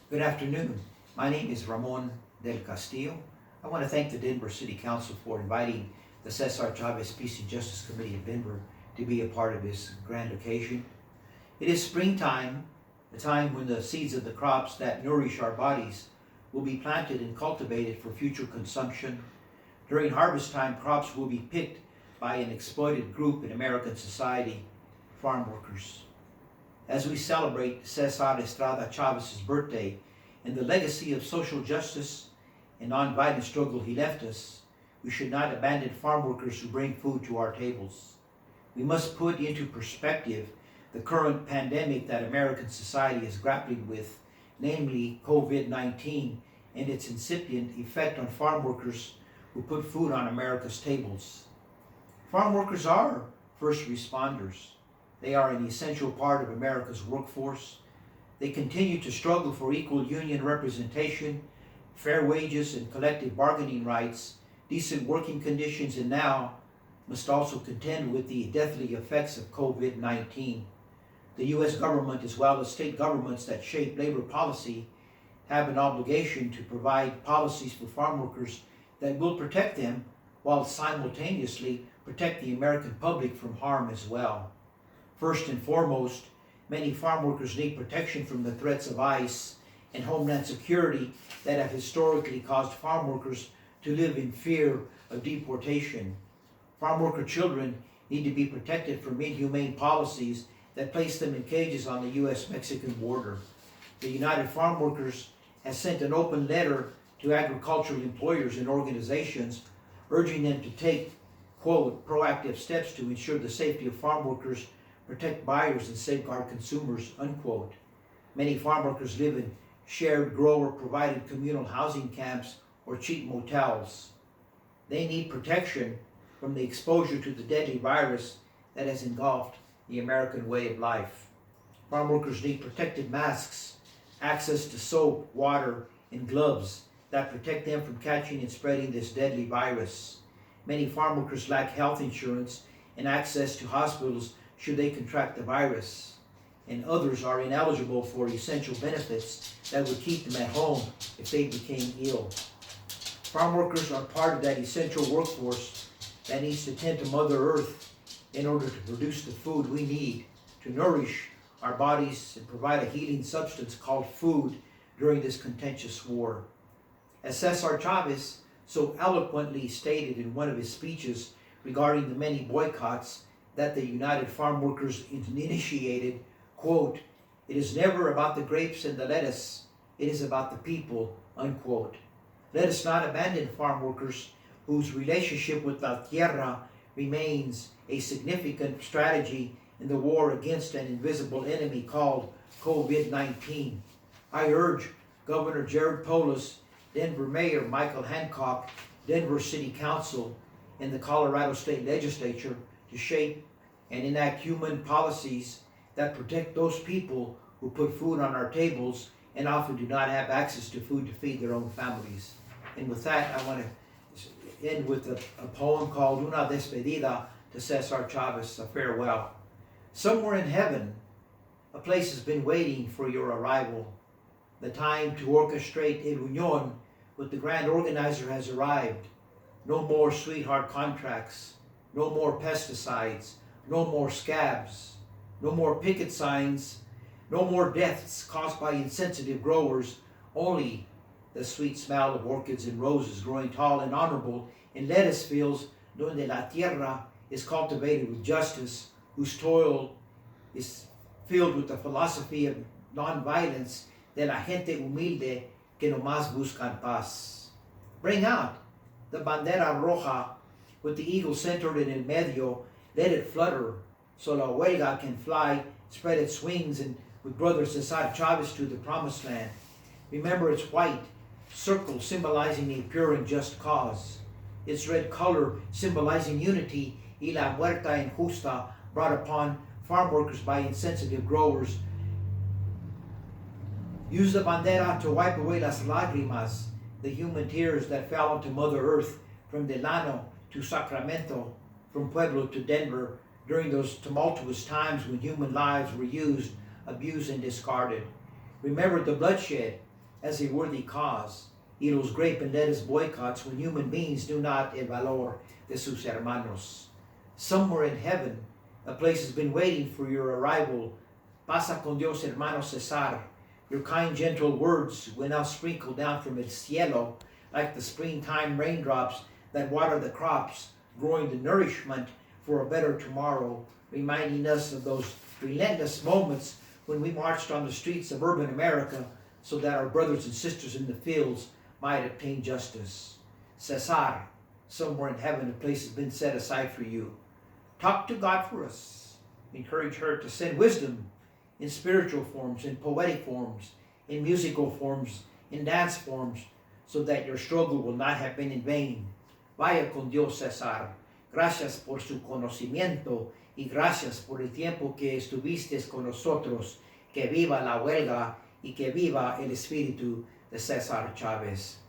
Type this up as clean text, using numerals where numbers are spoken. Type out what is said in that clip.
Good afternoon. My name is Ramon del Castillo. I want to thank the Denver City Council for inviting the Cesar Chavez Peace and Justice Committee of Denver to be a part of this grand occasion. It is springtime, a time when the seeds of the crops that nourish our bodies will be planted and cultivated for future consumption. During harvest time, crops will be picked by an exploited group in American society, farm workers. As we celebrate Cesar Estrada Chavez's birthday and the legacy of social justice and nonviolent struggle he left us, we should not abandon farm workers who bring food to our tables. We must put into perspective the current pandemic that American society is grappling with, namely COVID-19 and its incipient effect on farm workers who put food on America's tables. Farm workers are first responders. They are an essential part of America's workforce. They continue to struggle for equal union representation, fair wages and collective bargaining rights, decent working conditions, and now must also contend with the deathly effects of COVID-19. The U.S. government, as well as state governments that shape labor policy, have an obligation to provide policies for farm workers that will protect them while simultaneously protect the American public from harm as well. First and foremost, many farm workers need protection from the threats of ICE and Homeland Security that have historically caused farm workers to live in fear of deportation. Farm worker children need to be protected from inhumane policies that place them in cages on the U.S.-Mexican border. The United Farm Workers has sent an open letter to agricultural employers and organizations urging them to take, quote, proactive steps to ensure the safety of farm workers, protect buyers, and safeguard consumers, unquote. Many farm workers live in shared grower-provided communal housing camps or cheap motels. They need protection from the exposure to the deadly virus that has engulfed the American way of life. Farm workers need protective masks, access to soap, water, and gloves that protect them from catching and spreading this deadly virus. Many farm workers lack health insurance and access to hospitals should they contract the virus, and others are ineligible for essential benefits that would keep them at home if they became ill. Farm workers are part of that essential workforce that needs to tend to Mother Earth in order to produce the food we need to nourish our bodies and provide a healing substance called food during this contentious war. As Cesar Chavez so eloquently stated in one of his speeches regarding the many boycotts that the United Farm Workers initiated, quote, "It is never about the grapes and the lettuce, it is about the people," unquote. Let us not abandon farm workers whose relationship with La Tierra remains a significant strategy in the war against an invisible enemy called COVID-19. I urge Governor Jared Polis, Denver Mayor Michael Hancock, Denver City Council, and the Colorado State Legislature to shape and enact human policies that protect those people who put food on our tables and often do not have access to food to feed their own families. And with that, I want to end with a poem called Una Despedida to Cesar Chavez, a farewell. Somewhere in heaven, a place has been waiting for your arrival. The time to orchestrate El Unión with the grand organizer has arrived. No more sweetheart contracts, no more pesticides, no more scabs, no more picket signs, no more deaths caused by insensitive growers, only the sweet smell of orchids and roses growing tall and honorable in lettuce fields donde la tierra is cultivated with justice, whose toil is filled with the philosophy of nonviolence de la gente humilde que nomás buscan paz. Bring out the bandera roja with the eagle centered in el medio. Let it flutter so la huelga can fly, spread its wings, and with Brother Cesar Chavez to the promised land. Remember its white circle symbolizing a pure and just cause. Its red color symbolizing unity y la muerta injusta brought upon farm workers by insensitive growers. Use the bandera to wipe away las lágrimas, the human tears that fell onto Mother Earth from Delano to Sacramento, from Pueblo to Denver, during those tumultuous times when human lives were used, abused, and discarded. Remember the bloodshed as a worthy cause, y los grape and lettuce boycotts when human beings do not el valor de sus hermanos. Somewhere in heaven, a place has been waiting for your arrival. Pasa con Dios, hermano Cesar. Your kind, gentle words will now sprinkle down from el cielo like the springtime raindrops that water the crops, growing the nourishment for a better tomorrow, reminding us of those relentless moments when we marched on the streets of urban America so that our brothers and sisters in the fields might obtain justice. Cesar, somewhere in heaven, a place has been set aside for you. Talk to God for us. Encourage her to send wisdom in spiritual forms, in poetic forms, in musical forms, in dance forms, so that your struggle will not have been in vain. Vaya con Dios, Cesar. Gracias por su conocimiento y gracias por el tiempo que estuviste con nosotros. Que viva la huelga y que viva el espíritu de Cesar Chavez.